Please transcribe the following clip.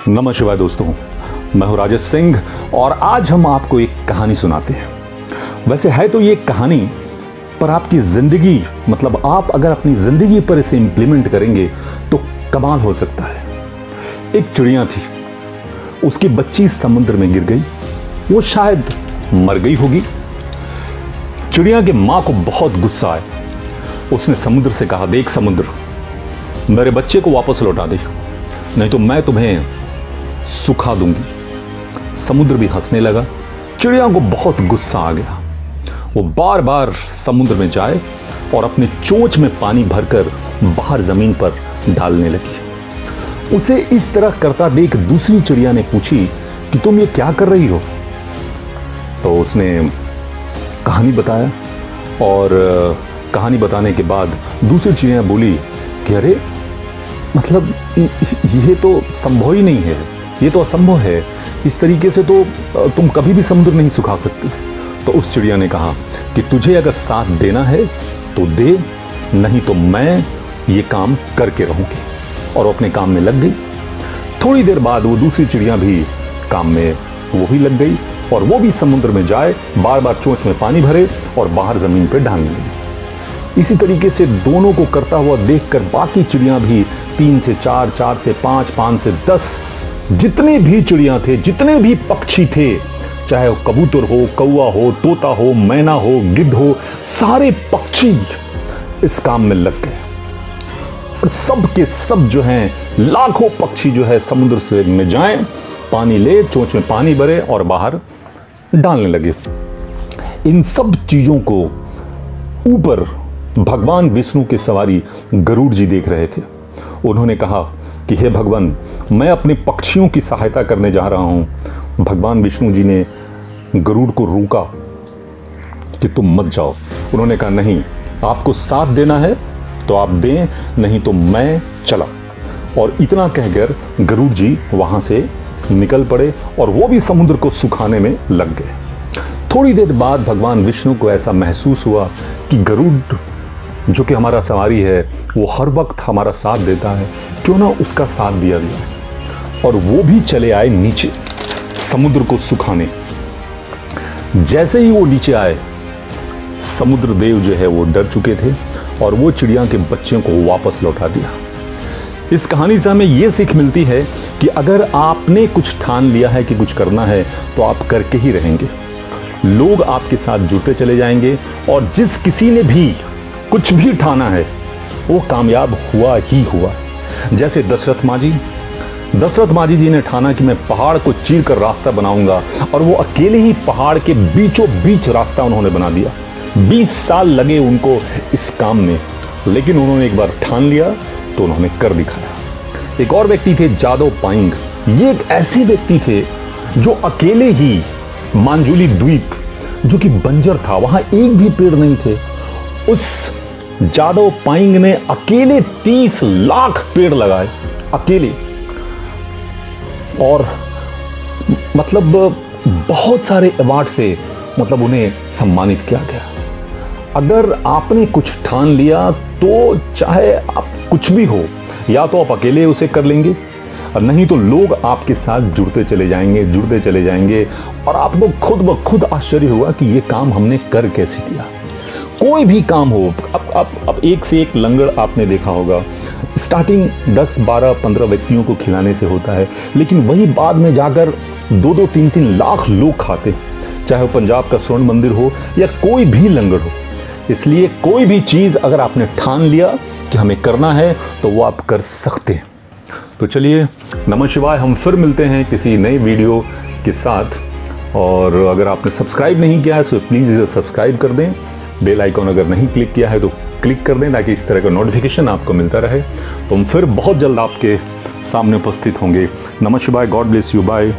नमः शिवाय दोस्तों, मैं हूं राजेश सिंह और आज हम आपको एक कहानी सुनाते हैं। वैसे है तो ये कहानी, पर आपकी जिंदगी आप अगर अपनी जिंदगी पर इसे इंप्लीमेंट करेंगे तो कमाल हो सकता है। एक चिड़िया थी, उसकी बच्ची समुद्र में गिर गई, वो शायद मर गई होगी। चिड़िया की मां को बहुत गुस्सा आया। उसने समुद्र से कहा, देख समुद्र, मेरे बच्चे को वापस लौटा दे, नहीं तो मैं तुम्हें सुखा दूंगी। समुद्र भी हंसने लगा। चिड़िया को बहुत गुस्सा आ गया। वो बार बार समुद्र में जाए और अपने चोंच में पानी भरकर बाहर जमीन पर डालने लगी। उसे इस तरह करता देख दूसरी चिड़िया ने पूछी कि तुम ये क्या कर रही हो? तो उसने कहानी बताया और कहानी बताने के बाद दूसरी चिड़िया बोली कि अरे ये तो संभव ही नहीं है, ये तो असंभव है, इस तरीके से तो तुम कभी भी समुद्र नहीं सुखा सकती। तो उस चिड़िया ने कहा कि तुझे अगर साथ देना है तो दे, नहीं तो मैं ये काम करके रहूंगी। और वो अपने काम में लग गई। थोड़ी देर बाद वो दूसरी चिड़िया भी काम में वो भी लग गई और वो भी समुद्र में जाए, बार बार चोंच में पानी भरे और बाहर जमीन पर डालने लगी। इसी तरीके से दोनों को करता हुआ देखकर बाकी चिड़िया भी 3 से 4, 4 से 5, 5 से 10, जितने भी चिड़िया थे, जितने भी पक्षी थे, चाहे वो कबूतर हो, कौवा हो, तोता हो, मैना हो, गिद्ध हो, सारे पक्षी इस काम में लग गए। और सब के सब जो हैं, लाखों पक्षी जो है समुद्र से में जाएं, पानी ले, चोंच में पानी भरे और बाहर डालने लगे। इन सब चीजों को ऊपर भगवान विष्णु के सवारी गरुड़ जी देख रहे थे। उन्होंने कहा कि हे भगवान, मैं अपने पक्षियों की सहायता करने जा रहा हूं। भगवान विष्णु जी ने गरुड़ को रोका कि तुम मत जाओ। उन्होंने कहा नहीं, आपको साथ देना है तो आप दें, नहीं तो मैं चला। और इतना कहकर गरुड़ जी वहां से निकल पड़े और वो भी समुद्र को सुखाने में लग गए। थोड़ी देर बाद भगवान विष्णु को ऐसा महसूस हुआ कि गरुड़ जो कि हमारा सवारी है, वो हर वक्त हमारा साथ देता है, क्यों ना उसका साथ दिया जाए। और वो भी चले आए नीचे समुद्र को सुखाने। जैसे ही वो नीचे आए, समुद्र देव जो है वो डर चुके थे और वो चिड़िया के बच्चों को वापस लौटा दिया। इस कहानी से हमें ये सीख मिलती है कि अगर आपने कुछ ठान लिया है कि कुछ करना है तो आप करके ही रहेंगे। लोग आपके साथ जुड़ते चले जाएंगे और जिस किसी ने भी कुछ भी ठाना है वो कामयाब हुआ ही हुआ। जैसे दशरथ मांझी जी ने ठाना कि मैं पहाड़ को चीर कर रास्ता बनाऊंगा और वो अकेले ही पहाड़ के बीचों बीच रास्ता उन्होंने बना दिया। 20 साल लगे उनको इस काम में, लेकिन उन्होंने एक बार ठान लिया तो उन्होंने कर दिखाया। एक और व्यक्ति थे जादव पायंग। ये एक ऐसे व्यक्ति थे जो अकेले ही मांजुली द्वीप जो कि बंजर था, वहां एक भी पेड़ नहीं थे, उस जादव पायंग ने अकेले 30 लाख पेड़ लगाए, अकेले। और बहुत सारे अवार्ड से उन्हें सम्मानित किया गया। अगर आपने कुछ ठान लिया तो चाहे आप कुछ भी हो, या तो आप अकेले उसे कर लेंगे और नहीं तो लोग आपके साथ जुड़ते चले जाएंगे और आपको खुद ब खुद आश्चर्य हुआ कि ये काम हमने कर कैसे दिया। कोई भी काम हो, अब एक से एक लंगर आपने देखा होगा। स्टार्टिंग 10, 12, 15 व्यक्तियों को खिलाने से होता है, लेकिन वही बाद में जाकर 2-2, 3-3 लाख लोग खाते, चाहे वो पंजाब का स्वर्ण मंदिर हो या कोई भी लंगर हो। इसलिए कोई भी चीज़ अगर आपने ठान लिया कि हमें करना है तो वो आप कर सकते हैं। तो चलिए, नमः शिवाय। हम फिर मिलते हैं किसी नई वीडियो के साथ। और अगर आपने सब्सक्राइब नहीं किया है तो प्लीज़ इसे सब्सक्राइब कर दें। बेल आइकॉन अगर नहीं क्लिक किया है तो क्लिक कर दें ताकि इस तरह का नोटिफिकेशन आपको मिलता रहे। तो हम फिर बहुत जल्द आपके सामने उपस्थित होंगे। नमः शिवाय। God bless you. बाय।